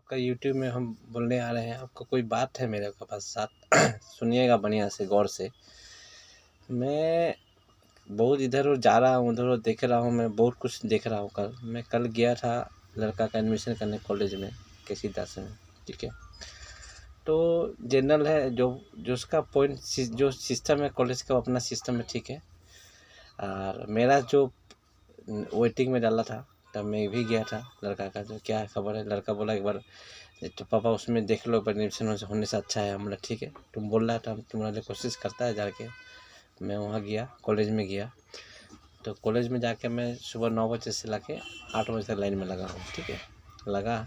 आपका यूट्यूब में हम बोलने आ रहे हैं। आपका कोई बात है मेरे के पास साथ सुनिएगा बढ़िया से गौर से। मैं बहुत इधर जा रहा हूँ, उधर देख रहा हूँ, मैं बहुत कुछ देख रहा हूँ। मैं कल गया था लड़का का एडमिशन करने कॉलेज में, केसी दास में, ठीक है। तो जनरल है जो उसका पॉइंट जो सिस्टम है कॉलेज का, अपना सिस्टम है, ठीक है। और मेरा जो वेटिंग में डाला था तब मैं भी गया था लड़का का, जो क्या खबर है। लड़का बोला एक बार तो पापा उसमें देख लो, एडमिशन होने से अच्छा है। हम बोला ठीक है, तुम बोल रहा था, तुम्हारे लिए कोशिश करता है जाके। मैं वहाँ गया, कॉलेज में गया। तो कॉलेज में जाके मैं सुबह 9 बजे से लाके 8 बजे तक लाइन में लगा हूँ, ठीक है। लगा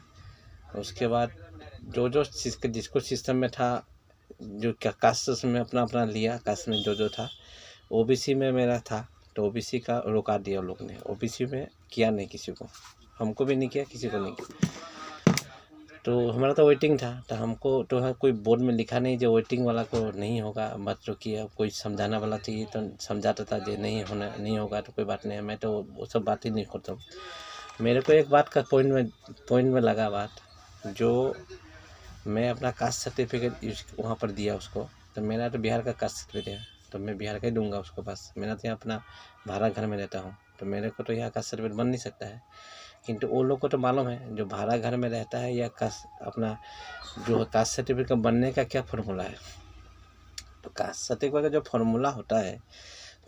उसके बाद जो जिसको सिस्टम में था, जो कास्ट में अपना लिया, कास्ट में जो था। ओबीसी में मेरा था तो ओबीसी का रोका दिया लोग ने, ओबीसी में किया नहीं किसी को, हमको भी नहीं किया, किसी को नहीं किया। तो हमारा तो वेटिंग था, तो हमको तो कोई बोर्ड में लिखा नहीं जो वेटिंग वाला को नहीं होगा, मत रोकिए। कोई समझाने वाला चाहिए तो समझाता था, जो नहीं होगा तो कोई बात नहीं है। मैं तो वो सब बात ही नहीं करता हूँ। मेरे को एक बात का पॉइंट में लगा बात, जो मैं अपना कास्ट सर्टिफिकेट वहाँ पर दिया उसको। तो मेरा तो बिहार का कास्ट सर्टिफिकेट है, तो मैं बिहार का ही दूंगा उसको। बस मेरा तो यहाँ अपना भाड़ा घर में रहता हूँ, तो मेरे को तो यहाँ कास्ट सर्टिफिकेट बन नहीं सकता है। किंतु वो लोग को तो मालूम है जो भाड़ा घर में रहता है या अपना जो कास्ट सर्टिफिकेट बनने का क्या फार्मूला है। तो कास्ट सर्टिफिकेट का जो फार्मूला होता है,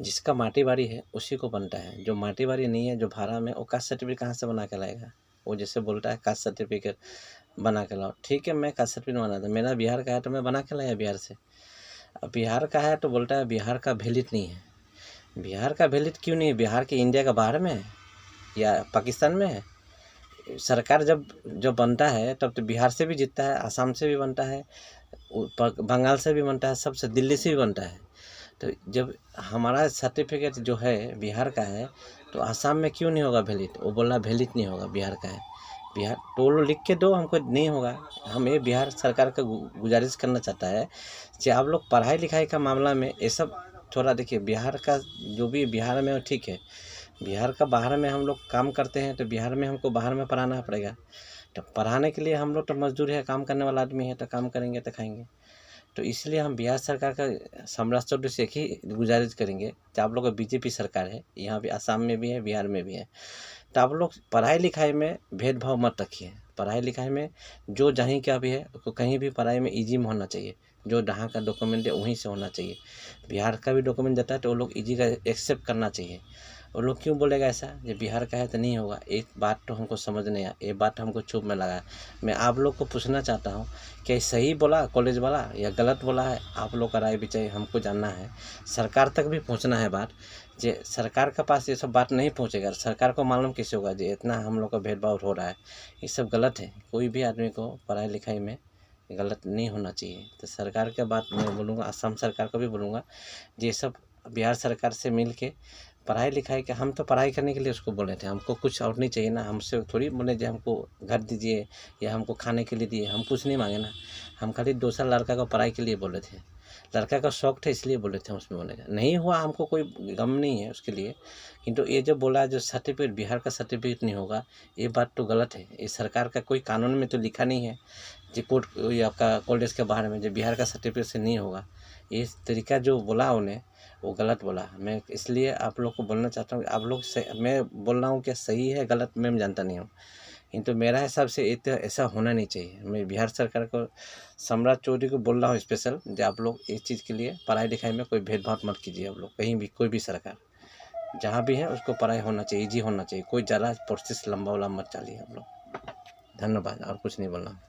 जिसका माटी बाड़ी है उसी को बनता है। जो माटी बाड़ी नहीं है, जो भाड़ा में, वो कास्ट सर्टिफिकेट कहाँ से बना के लाएगा। वो जैसे बोलता है कास्ट सर्टिफिकेट बना के लाओ, ठीक है, मैं कास्ट सर्टिफिकेट बना था, मेरा बिहार का है तो मैं बना के लाया बिहार से। अब बिहार का है तो बोलता है बिहार का वैलिड नहीं है। बिहार का वैलिड क्यों नहीं है? बिहार के इंडिया का बाहर में है या पाकिस्तान में है? सरकार जब बनता है तब तो बिहार से भी जीतता है, आसाम से भी बनता है, बंगाल से भी बनता है, सबसे, दिल्ली से भी बनता है। तो जब हमारा सर्टिफिकेट जो है बिहार का है, तो आसाम में क्यों नहीं होगा वैलिड? वो बोला वैलिड नहीं होगा, बिहार का है। बिहार तो वो लिख के दो, हमको नहीं होगा। हम ये बिहार सरकार का गुजारिश करना चाहता है कि आप लोग पढ़ाई लिखाई का मामला में ये सब थोड़ा देखिए। बिहार का जो भी बिहार में, ठीक है, बिहार का बाहर में हम लोग काम करते हैं, तो बिहार में हमको बाहर में पढ़ाना पड़ेगा। तो पढ़ाने के लिए हम लोग तो मजदूर है, काम करने वाला आदमी है, तो काम करेंगे तो खाएंगे। तो इसलिए हम बिहार सरकार का सम्राट से एक ही गुजारिश करेंगे कि आप लोग का बीजेपी सरकार है, यहाँ भी आसाम में भी है, बिहार में भी है, तो आप लोग पढ़ाई लिखाई में भेदभाव मत रखिए। पढ़ाई लिखाई में जो जहीं का भी है, तो कहीं भी पढ़ाई में ईजी में होना चाहिए। जो जहाँ का डॉक्यूमेंट है वहीं से होना चाहिए। बिहार का भी डॉक्यूमेंट देता है तो वो लोग ईजी का एक्सेप्ट करना चाहिए। वो लोग क्यों बोलेगा ऐसा, जो बिहार का है तो नहीं होगा? एक बात तो हमको समझ नहीं आया, ये बात हमको चुप में लगा। मैं आप लोग को पूछना चाहता हूँ कि सही बोला कॉलेज वाला या गलत बोला है? आप लोग का राय भी चाहिए, हमको जानना है। सरकार तक भी पहुँचना है बात। जे सरकार के पास ये सब बात नहीं पहुँचेगा, सरकार को मालूम कैसे होगा जो इतना हम लोग का भेदभाव हो रहा है? ये सब गलत है। कोई भी आदमी को पढ़ाई लिखाई में गलत नहीं होना चाहिए। तो सरकार के बात मैं बोलूँगा, असम सरकार को भी बोलूँगा, ये सब बिहार सरकार से मिल के पढ़ाई लिखाई के, हम तो पढ़ाई करने के लिए उसको बोले थे, हमको कुछ और नहीं चाहिए ना। हमसे थोड़ी बोले जो हमको घर दीजिए या हमको खाने के लिए दिए, हम कुछ नहीं मांगे ना। हम खाली दूसरा लड़का को पढ़ाई के लिए बोले थे, लड़का का शौक था इसलिए बोले थे। उसमें बोले नहीं हुआ, हमको कोई गम नहीं है उसके लिए। किंतु ये जो बोला जो सर्टिफिकेट बिहार का सर्टिफिकेट नहीं होगा, ये बात तो गलत है। ये सरकार का कोई कानून में तो लिखा नहीं है जो कोर्ट ये आपका कॉलेज के बाहर में जो बिहार का सर्टिफिकेट से नहीं होगा। ये तरीका जो बोला उन्हें, वो गलत बोला। मैं इसलिए आप लोग को बोलना चाहता हूँ कि आप लोग से, मैं बोल रहा हूँ कि सही है गलत मैं जानता नहीं हूँ, किंतु मेरा हिसाब से ये तो ऐसा होना नहीं चाहिए। मैं बिहार सरकार को, सम्राट चौधरी को बोल रहा हूँ स्पेशल, जो आप लोग इस चीज़ के लिए पढ़ाई लिखाई में कोई भेदभाव मत कीजिए। आप लोग कहीं भी, कोई भी सरकार जहाँ भी है उसको पढ़ाई होना चाहिए, ईजी होना चाहिए। कोई ज़्यादा प्रोसेस लंबा वाला मत चलिए आप लोग। धन्यवाद, और कुछ नहीं बोलना।